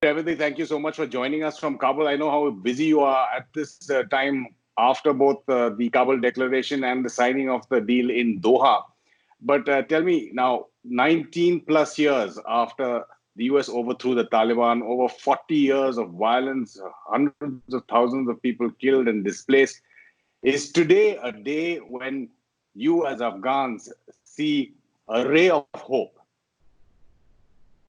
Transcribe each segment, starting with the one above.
Revi, thank you so much for joining us from Kabul. I know how busy you are at this time after both the Kabul declaration and the signing of the deal in Doha. But tell me now, 19 plus years after the US overthrew the Taliban, over 40 years of violence, hundreds of thousands of people killed and displaced, is today a day when you as Afghans see a ray of hope?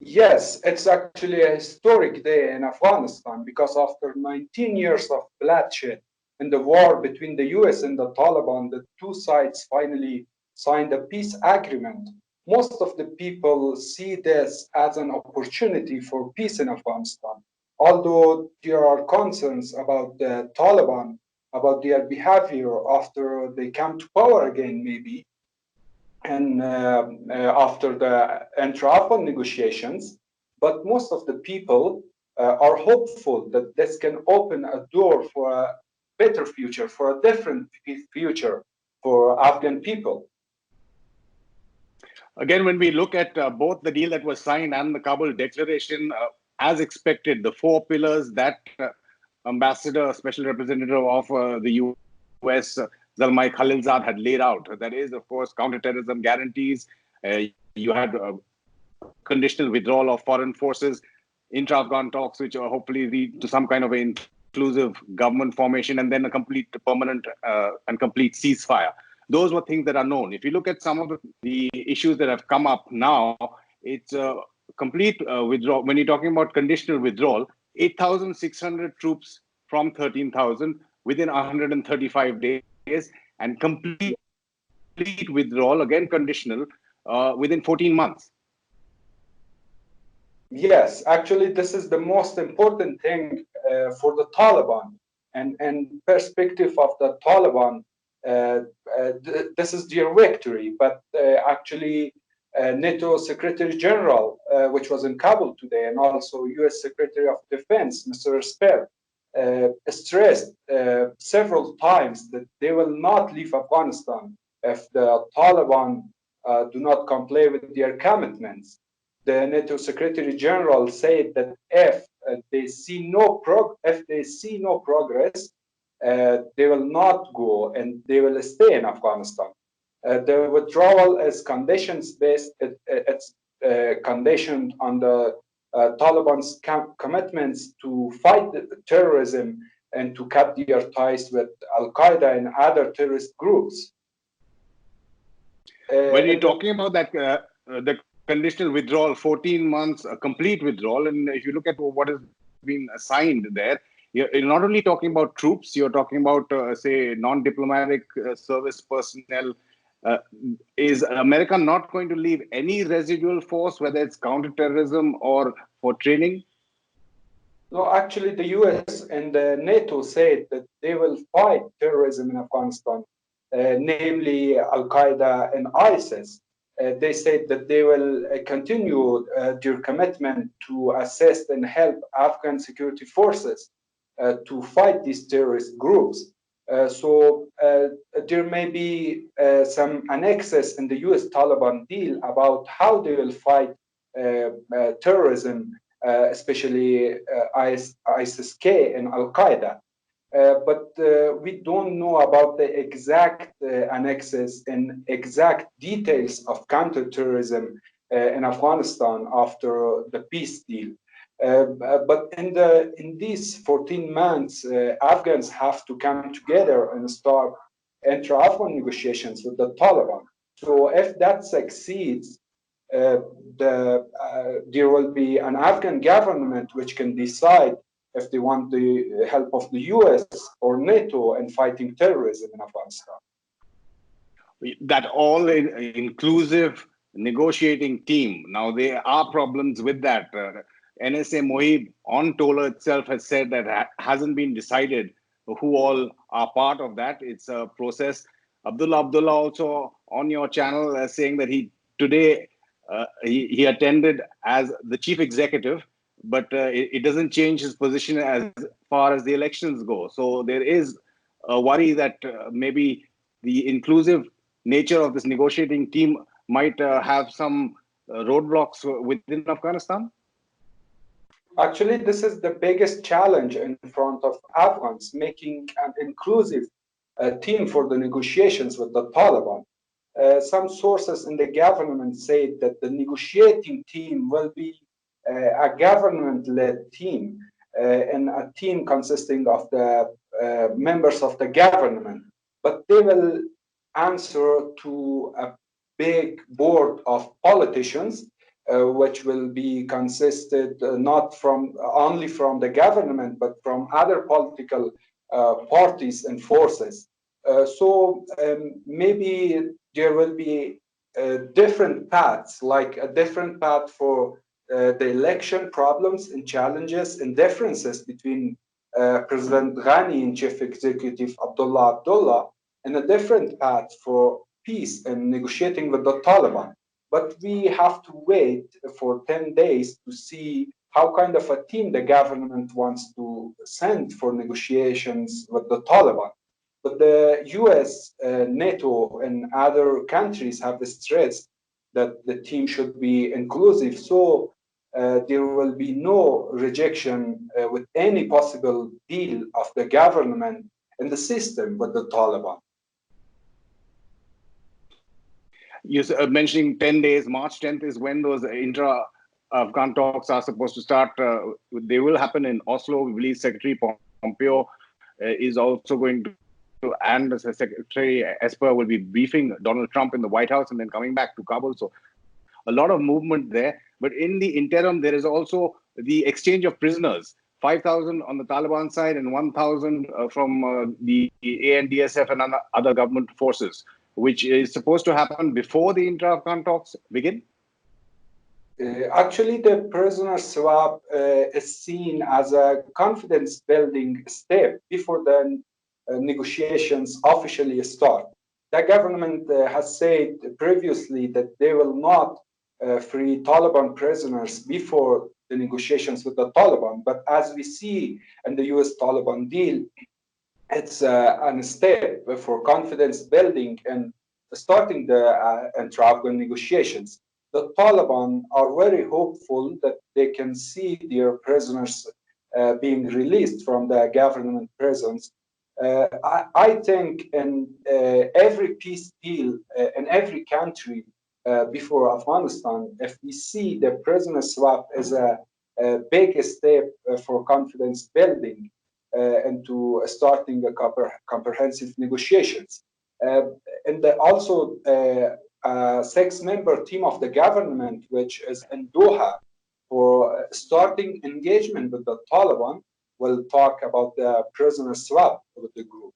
Yes, it's actually a historic day in Afghanistan because after 19 years of bloodshed in the war between the US and the Taliban, the two sides finally signed a peace agreement. Most of the people see this as an opportunity for peace in Afghanistan. Although there are concerns about the Taliban, about their behavior after they come to power again, maybe, and after the intra-Afghan negotiations, but most of the people are hopeful that this can open a door for a better future, for a different future for Afghan people. Again, when we look at both the deal that was signed and the Kabul declaration, as expected, the four pillars that Ambassador, Special Representative of the US, Zalmay Khalilzad, had laid out. That is, of course, counterterrorism guarantees. You had conditional withdrawal of foreign forces, intra-Afghan talks, which hopefully lead to some kind of an inclusive government formation, and then a complete permanent and complete ceasefire. Those were things that are known. If you look at some of the issues that have come up now, it's a complete withdrawal. When you're talking about conditional withdrawal, 8,600 troops from 13,000 within 135 days, and complete withdrawal, again conditional, within 14 months. Yes, actually, this is the most important thing for the Taliban. And perspective of the Taliban, this is their victory. But actually, NATO Secretary General, which was in Kabul today, and also US Secretary of Defense, Mr. Esper, stressed several times that they will not leave Afghanistan if the Taliban do not comply with their commitments. The NATO Secretary General said that if they see no progress, they will not go and they will stay in Afghanistan. The withdrawal is conditions based. It's conditioned on the Taliban's commitments to fight terrorism and to cut their ties with Al Qaeda and other terrorist groups. When you're talking about that, the conditional withdrawal, 14 months, a complete withdrawal, and if you look at what has been assigned there, you're not only talking about troops, you're talking about, say, non-diplomatic service personnel. Is America not going to leave any residual force, whether it's counterterrorism or for training? No, actually, the US and the NATO said that they will fight terrorism in Afghanistan, namely Al Qaeda and ISIS. They said that they will continue their commitment to assist and help Afghan security forces to fight these terrorist groups. So there may be some annexes in the US Taliban deal about how they will fight terrorism, especially ISIS-K and Al Qaeda. But we don't know about the exact annexes and exact details of counterterrorism in Afghanistan after the peace deal. But in these 14 months, Afghans have to come together and start intra-Afghan negotiations with the Taliban. So if that succeeds, there will be an Afghan government which can decide if they want the help of the US or NATO in fighting terrorism in Afghanistan. That all-inclusive negotiating team. Now, there are problems with that. NSA Mohib on Tolo itself has said that hasn't been decided who all are part of that. It's a process. Abdullah also on your channel saying that today he attended as the chief executive, but it doesn't change his position as far as the elections go. So there is a worry that maybe the inclusive nature of this negotiating team might have some roadblocks within Afghanistan. Actually, this is the biggest challenge in front of Afghans, making an inclusive team for the negotiations with the Taliban. Some sources in the government say that the negotiating team will be a government-led team and a team consisting of the members of the government, but they will answer to a big board of politicians, which will be consisted not from only from the government but from other political parties and forces. Maybe there will be different paths, like a different path for the election problems and challenges and differences between President Ghani and Chief Executive Abdullah, and a different path for peace and negotiating with the Taliban. But we have to wait for 10 days to see how kind of a team the government wants to send for negotiations with the Taliban. But the US, NATO, and other countries have stressed that the team should be inclusive. So there will be no rejection with any possible deal of the government and the system with the Taliban. You're mentioning 10 days. March 10th is when those intra-Afghan talks are supposed to start. They will happen in Oslo. We believe Secretary Pompeo is also going to, and Secretary Esper will be briefing Donald Trump in the White House and then coming back to Kabul. So a lot of movement there. But in the interim, there is also the exchange of prisoners. 5,000 on the Taliban side and 1,000 from the ANDSF and other government forces, which is supposed to happen before the intra-Afghan talks begin? Actually, the prisoner swap is seen as a confidence-building step before the negotiations officially start. The government has said previously that they will not free Taliban prisoners before the negotiations with the Taliban. But as we see in the US-Taliban deal, it's a step for confidence building and starting the intra-Afghan negotiations. The Taliban are very hopeful that they can see their prisoners being released from the government prisons. I think in every peace deal in every country before Afghanistan, if we see the prisoner swap as a big step for confidence building, into starting a comprehensive negotiations. And also a six-member team of the government, which is in Doha, for starting engagement with the Taliban, will talk about the prisoner swap with the group.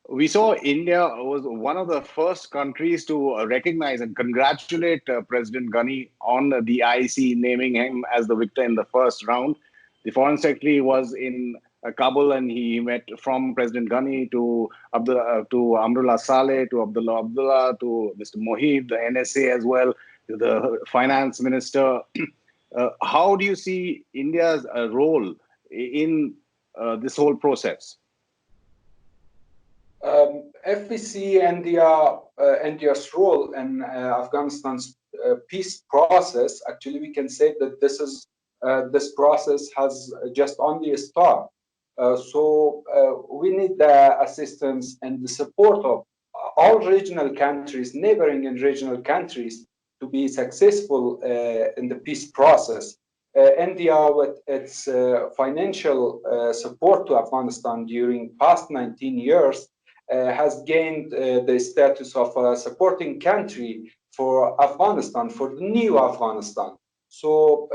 We saw India was one of the first countries to recognize and congratulate President Ghani on the IC naming him as the victor in the first round. The foreign secretary was in Kabul and he met from President Ghani to Amrullah Saleh, to Abdullah, to Mr. Mohib, the NSA as well, to the finance minister. How do you see India's role in this whole process? If we see India's role in Afghanistan's peace process, actually we can say that this process has just only started. So we need the assistance and the support of all regional countries, neighboring and regional countries, to be successful in the peace process. India, with its financial support to Afghanistan during past 19 years, has gained the status of a supporting country for Afghanistan, for the new Afghanistan. So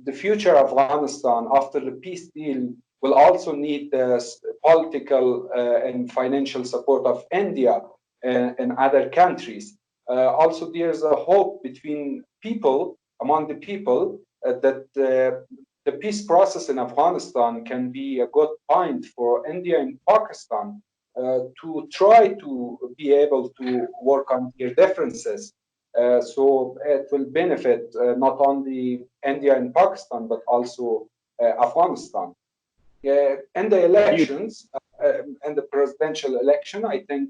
the future Afghanistan after the peace deal will also need the political and financial support of India and other countries. Also, there's a hope between people, among the people, that the peace process in Afghanistan can be a good point for India and Pakistan to try to be able to work on their differences. So it will benefit not only India and Pakistan, but also Afghanistan. In the elections, in the presidential election, I think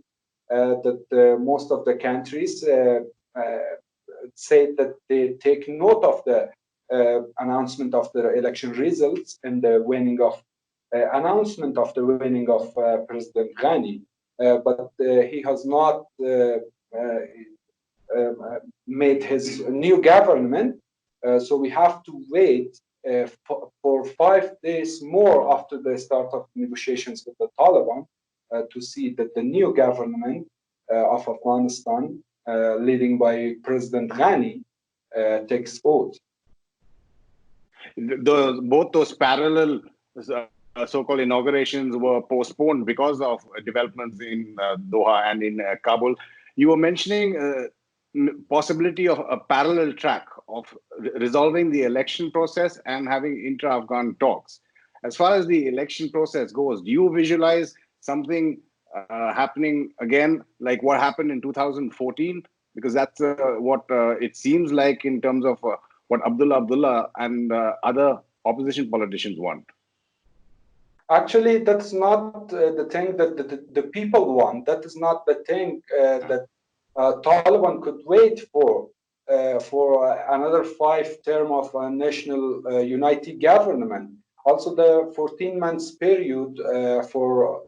that most of the countries say that they take note of the announcement of the election results and the winning of announcement of the winning of President Ghani, but he has not made his new government. So we have to wait for 5 days more after the start of negotiations with the Taliban to see that the new government of Afghanistan, leading by President Ghani, takes oath. Both those parallel so-called inaugurations were postponed because of developments in Doha and in Kabul. You were mentioning possibility of a parallel track of resolving the election process and having intra-Afghan talks. As far as the election process goes, do you visualize something happening again like what happened in 2014? Because that's what it seems like in terms of what Abdullah and other opposition politicians want. Actually, that's not the thing that the people want. That is not the thing that Taliban could wait for another 5 term of a national united government. Also, the 14 months period for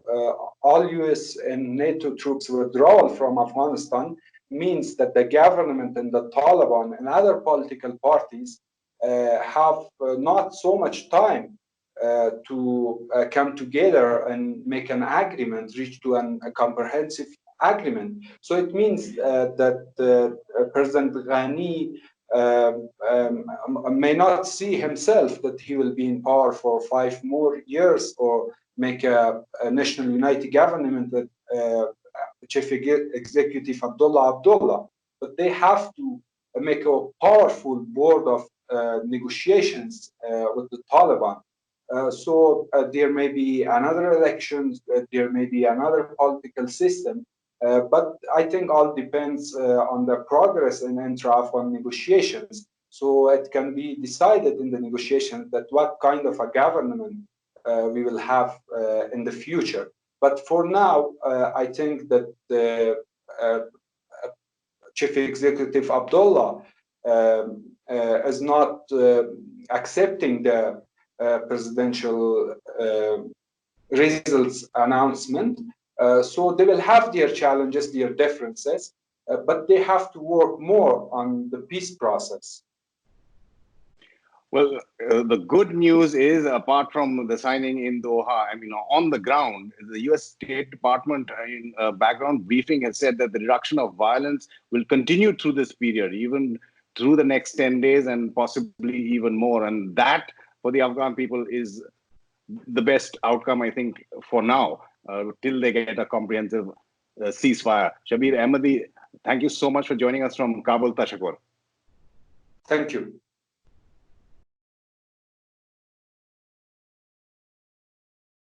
all US and NATO troops withdrawal from Afghanistan means that the government and the Taliban and other political parties have not so much time to come together and make an agreement, reach to a comprehensive agreement. So it means that President Ghani may not see himself that he will be in power for 5 more years or make a national united government with Chief Executive Abdullah. But they have to make a powerful board of negotiations with the Taliban. So there may be another elections, there may be another political system, but I think all depends on the progress in intra-Afghan negotiations. So it can be decided in the negotiations that what kind of a government we will have in the future. But for now, I think that the Chief Executive Abdullah is not accepting the presidential results announcement. So they will have their challenges, their differences, but they have to work more on the peace process. Well, the good news is, apart from the signing in Doha, I mean, on the ground, the U.S. State Department in a background briefing has said that the reduction of violence will continue through this period, even through the next 10 days and possibly even more. And that, for the Afghan people, is the best outcome, I think, for now, till they get a comprehensive ceasefire. Shabeer Ahmadi, thank you so much for joining us from Kabul. Tashakur. Thank you.